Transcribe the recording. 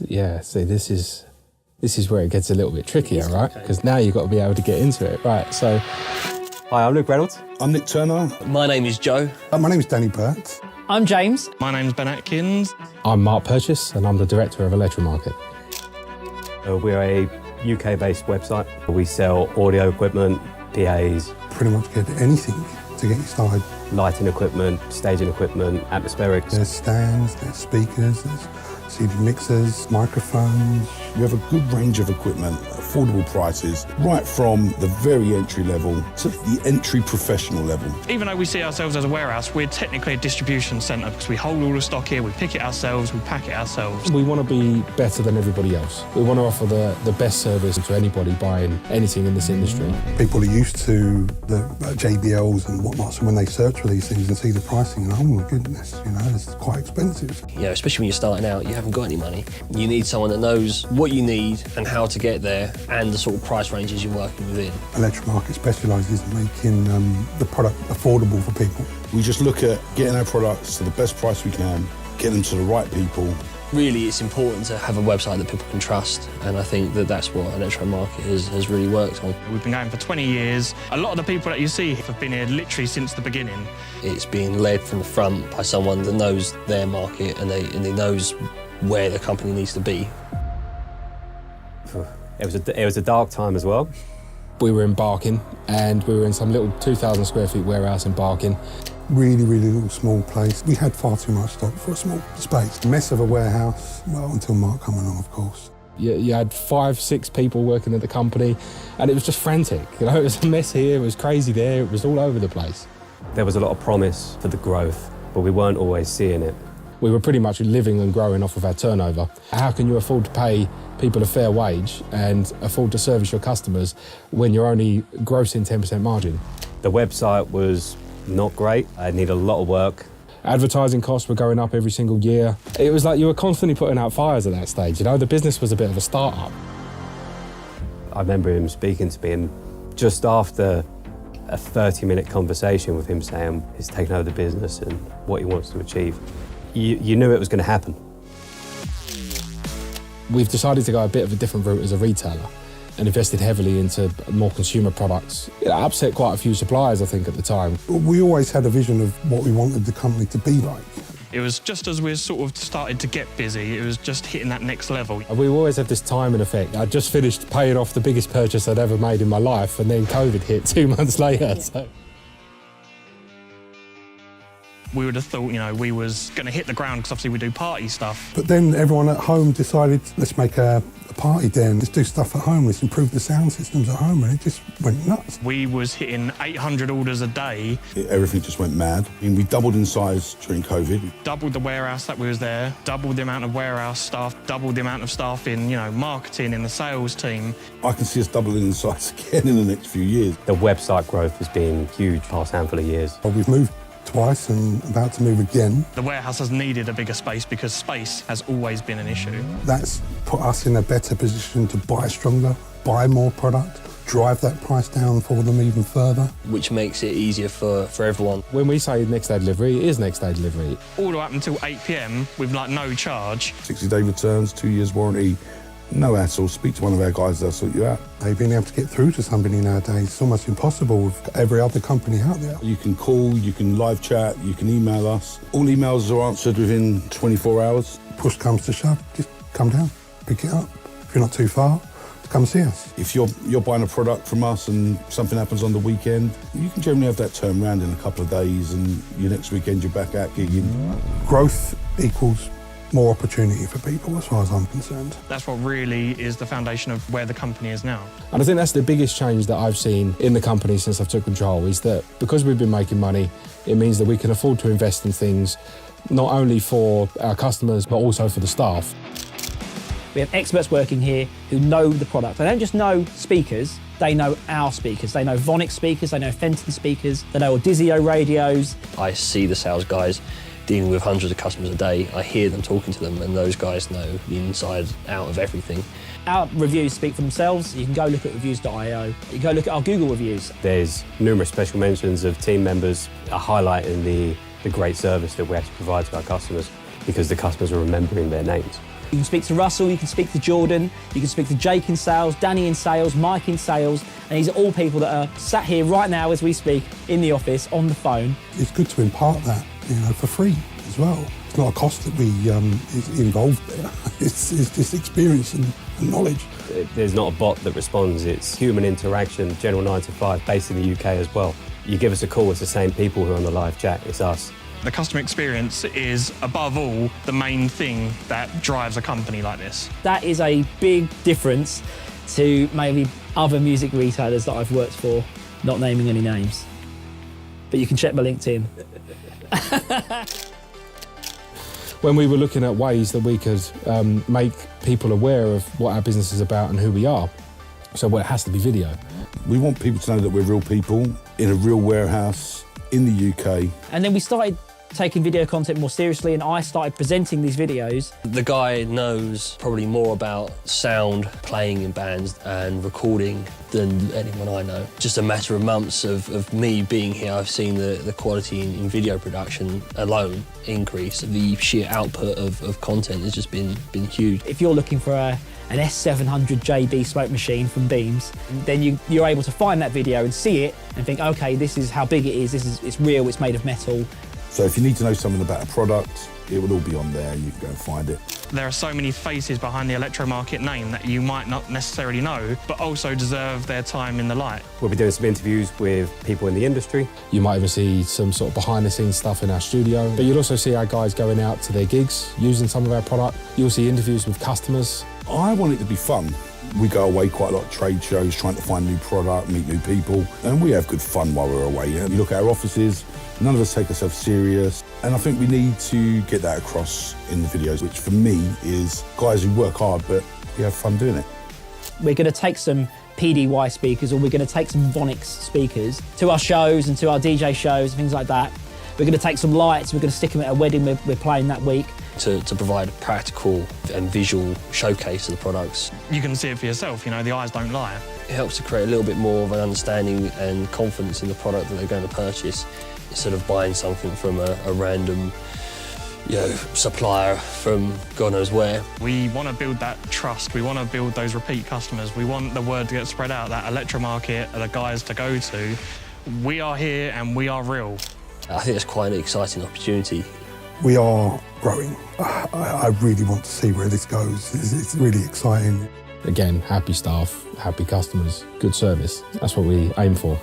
Yeah, see, this is where it gets a little bit trickier, right? Because now you've got to be able to get into it. Right, so... Hi, I'm Luke Reynolds. I'm Nick Turner. My name is Joe. My name is Danny Burt. I'm James. My name's Ben Atkins. I'm Mark Purchase, and I'm the director of ElectroMarket. We're a UK-based website. We sell audio equipment, PAs. Pretty much get anything to get you started. Lighting equipment, staging equipment, atmospherics. There's stands, there's speakers, there's CD mixers, microphones. We have a good range of equipment, affordable prices, right from the very entry level to the entry professional level. Even though we see ourselves as a warehouse, we're technically a distribution centre because we hold all the stock here, we pick it ourselves, we pack it ourselves. We want to be better than everybody else. We want to offer the best service to anybody buying anything in this industry. People are used to the JBLs and whatnot, so when they search for these things and see the pricing, and oh my goodness, this is quite expensive. Especially when you're starting out, you haven't got any money. You need someone that knows what you need and how to get there and the sort of price ranges you're working within. ElectroMarket specialises in making the product affordable for people. We just look at getting our products to the best price we can, get them to the right people. Really, it's important to have a website that people can trust, and I think that that's what ElectroMarket has really worked on. We've been going for 20 years. A lot of the people that you see have been here literally since the beginning. It's being led from the front by someone that knows their market and they knows where the company needs to be. It was a dark time as well. We were in Barking, and we were in some little 2,000 square feet warehouse in Barking. Really, really little small place. We had far too much stock for a small space. Mess of a warehouse, well, until Mark come along, of course. You had 5-6 people working at the company, and it was just frantic. It was a mess here, it was crazy there, it was all over the place. There was a lot of promise for the growth, but we weren't always seeing it. We were pretty much living and growing off of our turnover. How can you afford to pay people a fair wage and afford to service your customers when you're only grossing 10% margin? The website was not great. I needed a lot of work. Advertising costs were going up every single year. It was like you were constantly putting out fires at that stage. The business was a bit of a start-up. I remember him speaking to me, and just after a 30-minute conversation with him saying he's taken over the business and what he wants to achieve, you knew it was going to happen. We've decided to go a bit of a different route as a retailer and invested heavily into more consumer products. It upset quite a few suppliers, I think, at the time. We always had a vision of what we wanted the company to be like. It was just as we sort of started to get busy, it was just hitting that next level. We always had this timing effect. I just finished paying off the biggest purchase I'd ever made in my life, and then COVID hit 2 months later. So. We would have thought, we was going to hit the ground because obviously we do party stuff. But then everyone at home decided, let's make a party den, let's do stuff at home, let's improve the sound systems at home, and it just went nuts. We was hitting 800 orders a day. Everything just went mad. We doubled in size during COVID. Doubled the warehouse that we was there, doubled the amount of warehouse staff, doubled the amount of staff in, marketing, in the sales team. I can see us doubling in size again in the next few years. The website growth has been huge past handful of years. Well, we've moved twice and about to move again. The warehouse has needed a bigger space because space has always been an issue. That's put us in a better position to buy stronger, buy more product, drive that price down for them even further. Which makes it easier for everyone. When we say next day delivery, it is next day delivery. All the way up until 8 p.m. with no charge. 60-day returns, 2 years warranty, no hassle. Speak to one of our guys, they'll sort you out. Being able to get through to somebody nowadays is almost impossible with every other company out there. You can call, you can live chat, you can email us. All emails are answered within 24 hours. Push comes to shove, just come down, pick it up. If you're not too far, come see us. If you're buying a product from us and something happens on the weekend, you can generally have that turned around in a couple of days, and your next weekend you're back out gigging. Growth equals more opportunity for people, as far as I'm concerned. That's what really is the foundation of where the company is now. And I think that's the biggest change that I've seen in the company since I've took control, is that because we've been making money, it means that we can afford to invest in things not only for our customers, but also for the staff. We have experts working here who know the product. They don't just know speakers, they know our speakers. They know Vonix speakers, they know Fenton speakers, they know Audizio radios. I see the sales guys dealing with hundreds of customers a day. I hear them talking to them, and those guys know the inside out of everything. Our reviews speak for themselves. You can go look at reviews.io. You can go look at our Google reviews. There's numerous special mentions of team members highlighting the great service that we actually provide to our customers, because the customers are remembering their names. You can speak to Russell, you can speak to Jordan, you can speak to Jake in sales, Danny in sales, Mike in sales, and these are all people that are sat here right now as we speak in the office on the phone. It's good to impart that, for free as well. It's not a cost that we is involved there. It's just experience and knowledge. There's not a bot that responds, it's human interaction, general 9 to 5, based in the UK as well. You give us a call, it's the same people who are on the live chat, it's us. The customer experience is, above all, the main thing that drives a company like this. That is a big difference to maybe other music retailers that I've worked for, not naming any names. But you can check my LinkedIn. When we were looking at ways that we could make people aware of what our business is about and who we are, so it has to be video. We want people to know that we're real people in a real warehouse in the UK. And then we started taking video content more seriously, and I started presenting these videos. The guy knows probably more about sound, playing in bands and recording than anyone I know. Just a matter of months of me being here, I've seen the quality in video production alone increase. The sheer output of content has just been huge. If you're looking for an S700JB smoke machine from Beams, then you're able to find that video and see it and think, okay, this is how big it is, it's real, it's made of metal. So if you need to know something about a product, it will all be on there, you can go and find it. There are so many faces behind the ElectroMarket name that you might not necessarily know, but also deserve their time in the light. We'll be doing some interviews with people in the industry. You might even see some sort of behind-the-scenes stuff in our studio, but you'll also see our guys going out to their gigs, using some of our product. You'll see interviews with customers. I want it to be fun. We go away quite a lot, trade shows, trying to find new product, meet new people, and we have good fun while we're away. You look at our offices, none of us take ourselves serious, and I think we need to get that across in the videos, which for me is guys who work hard, but we have fun doing it. We're going to take some PDY speakers, or we're going to take some Vonix speakers to our shows and to our DJ shows and things like that. We're going to take some lights, we're going to stick them at a wedding we're playing that week. To provide a practical and visual showcase of the products. You can see it for yourself, the eyes don't lie. It helps to create a little bit more of an understanding and confidence in the product that they're going to purchase, instead of buying something from a random supplier from God knows where. We want to build that trust, we want to build those repeat customers, we want the word to get spread out that ElectroMarket are the guys to go to. We are here and we are real. I think it's quite an exciting opportunity. We are growing. I really want to see where this goes. It's really exciting. Again, happy staff, happy customers, good service. That's what we aim for.